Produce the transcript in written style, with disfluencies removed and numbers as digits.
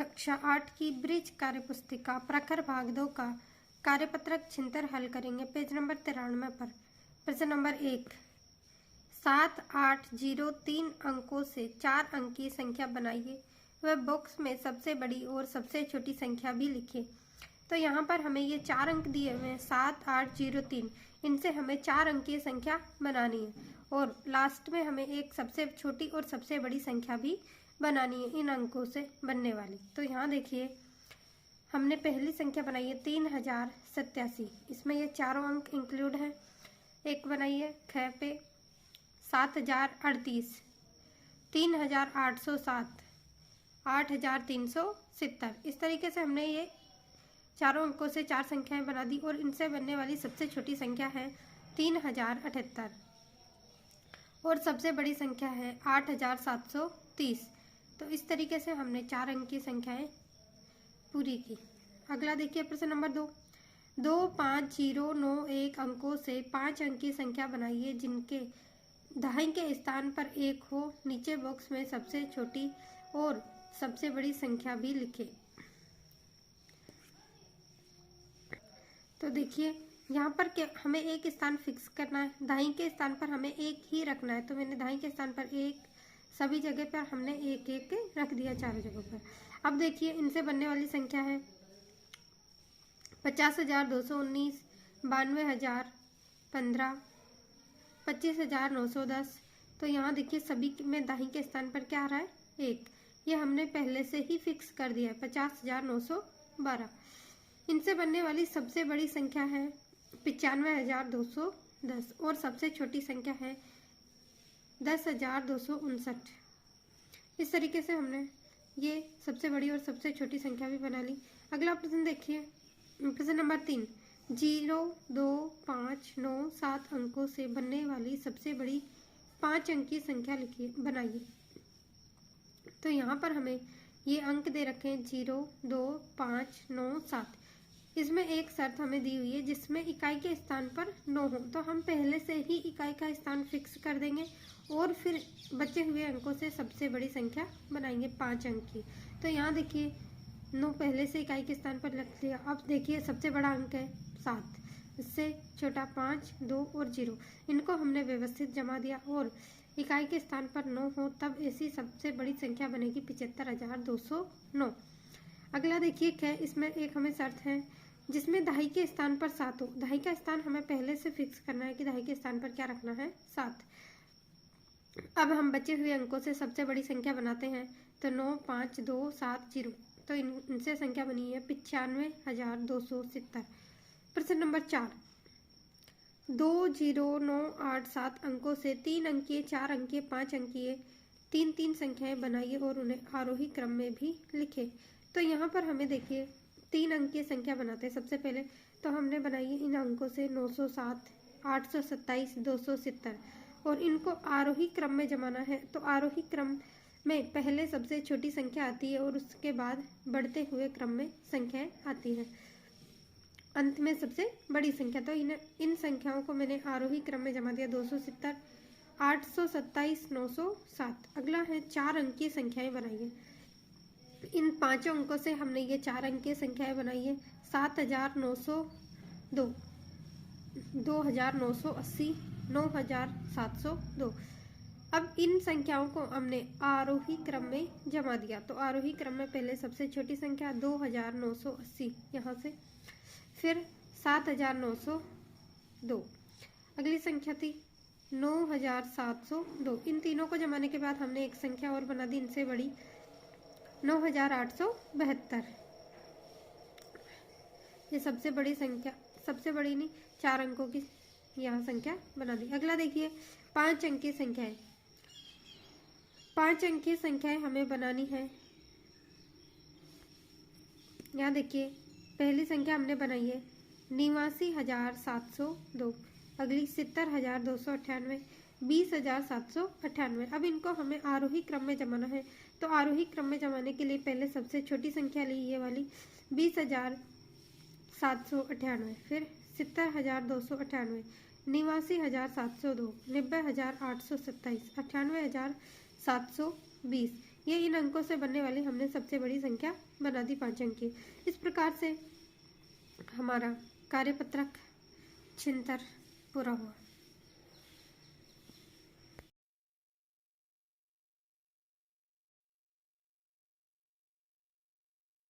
कक्षा 8 की ब्रिज कार्यपुस्तिका प्रखर भाग 2 का कार्यपत्रक छिंतर हल करेंगे। पेज नंबर 93 पर प्रश्न नंबर 1, 7803 अंकों से 4 अंक की संख्या बनाइए। वह बॉक्स में सबसे बड़ी और सबसे छोटी संख्या भी लिखिए। तो यहाँ पर हमें ये 4 अंक दिए हुए हैं 7803, इनसे हमें 4 अंक की संख्या बनानी है और लास्ट में हमें एक सबसे छोटी और सबसे बड़ी संख्या भी बनानी है इन अंकों से बनने वाली। तो यहाँ देखिए हमने पहली संख्या बनाई है 3087, इसमें ये चारों अंक इंक्लूड हैं। एक बनाई है ख पे 7038, 3807, 8370। इस तरीके से हमने ये चारों अंकों से 4 संख्याएं बना दी और इनसे बनने वाली सबसे छोटी संख्या है 3078 और सबसे बड़ी संख्या है 8730। तो इस तरीके से हमने 4 अंक की संख्याएं पूरी की। अगला देखिए प्रश्न नंबर 2, 25091 अंकों से 5 अंक की संख्या बनाइए जिनके दहाई के स्थान पर 1 हो। नीचे बॉक्स में सबसे छोटी और सबसे बड़ी संख्या भी लिखें। तो देखिए यहाँ पर हमें एक स्थान फिक्स करना है, दाहिने के स्थान पर हमें 1 ही रखना है। तो मैंने दाहिने के स्थान पर 1, सभी जगह पर हमने 1 रख दिया चारों जगहों पर। अब देखिए इनसे बनने वाली संख्या है 50,219, 92,015, 25,910। तो यहाँ देखिए सभी में दाहिने के स्थान पर क्या आ रहा है 1, ये हमने पहले से ही फिक्स कर दिया है 50,912। इनसे बनने वाली सबसे बड़ी संख्या है 95,210 और सबसे छोटी संख्या है 10,259। इस तरीके से हमने ये सबसे बड़ी और सबसे छोटी संख्या भी बना ली। अगला प्रश्न देखिए प्रश्न नंबर 3, 02597 अंकों से बनने वाली सबसे बड़ी 5 अंक की संख्या लिखिए बनाइए। तो यहाँ पर हमें ये अंक दे रखे हैं 02597। इसमें एक शर्त हमें दी हुई है जिसमें इकाई के स्थान पर 9 हो। तो हम पहले से ही इकाई का स्थान फिक्स कर देंगे और फिर बचे हुए अंकों से सबसे बड़ी संख्या बनाएंगे 5 अंक की। तो यहाँ देखिए 9 पहले से इकाई के स्थान पर रख लिया। अब देखिए सबसे बड़ा अंक है 7, इससे छोटा 5, 2 और 0, इनको हमने व्यवस्थित जमा दिया और इकाई के स्थान पर 9 हो तब ऐसी सबसे बड़ी संख्या बनेगी 75,209। अगला देखिए क्या, इसमें एक हमें शर्त है जिसमें दहाई के स्थान पर 7 हो। दहाई का स्थान हमें पहले से फिक्स करना है कि दहाई के स्थान पर क्या रखना है 7। अब हम बचे हुए अंकों से सबसे बड़ी संख्या बनाते हैं। तो 9, 5, 2, 7, 0। तो इनसे संख्या बनी है 95,270। प्रश्न नंबर 4, 20987 अंकों से 3 अंकीय, 4 अंकीय, 5 अंकीय 3 संख्याएं बनाइए और उन्हें आरोही क्रम में भी लिखें। तो यहाँ पर हमें देखिए 3 अंकीय संख्या बनाते हैं। सबसे पहले तो हमने बनाई है इन अंकों से 907, 827, 270 और इनको आरोही क्रम में जमाना है। तो आरोही क्रम में पहले सबसे छोटी संख्या आती है और उसके बाद बढ़ते हुए क्रम में संख्याएं आती हैं, अंत में सबसे बड़ी संख्या। तो इन संख्याओं को मैंने आरोही क्रम में जमा दिया 270, 827, 907। अगला है 4 अंकीय संख्याएं बनाइए। इन 5 अंकों से हमने ये 4 अंकीय संख्याएं बनाई है 7,902, 2,980, 9,702। अब इन संख्याओं को हमने आरोही क्रम में जमा दिया। तो आरोही क्रम में पहले सबसे छोटी संख्या 2,980 यहाँ से, फिर 7,902, अगली संख्या थी 9,702। इन तीनों को जमाने के बाद हमने एक संख्या और बना दी इनसे बड़ी 9,872। ये सबसे बड़ी संख्या, सबसे बड़ी नहीं, 4 अंकों की यहाँ संख्या बना दी। अगला देखिए 5 अंकीय संख्याएं। 5 अंकीय संख्याएं हमें बनानी है। यहाँ देखिए पहली संख्या हमने बनाई है 89,702, अगली 70,298, 20,798। अब इनको हमें आरोही क्रम में जमाना है। तो आरोही क्रम में जमाने के लिए पहले सबसे छोटी संख्या ली ये वाली 20,798, फिर 70,298, 89,702, 90,827, 98,720। ये इन अंकों से बनने वाली हमने सबसे बड़ी संख्या बना दी 5 अंक की। इस प्रकार से हमारा कार्यपत्रक छिहत्तर पूरा हुआ।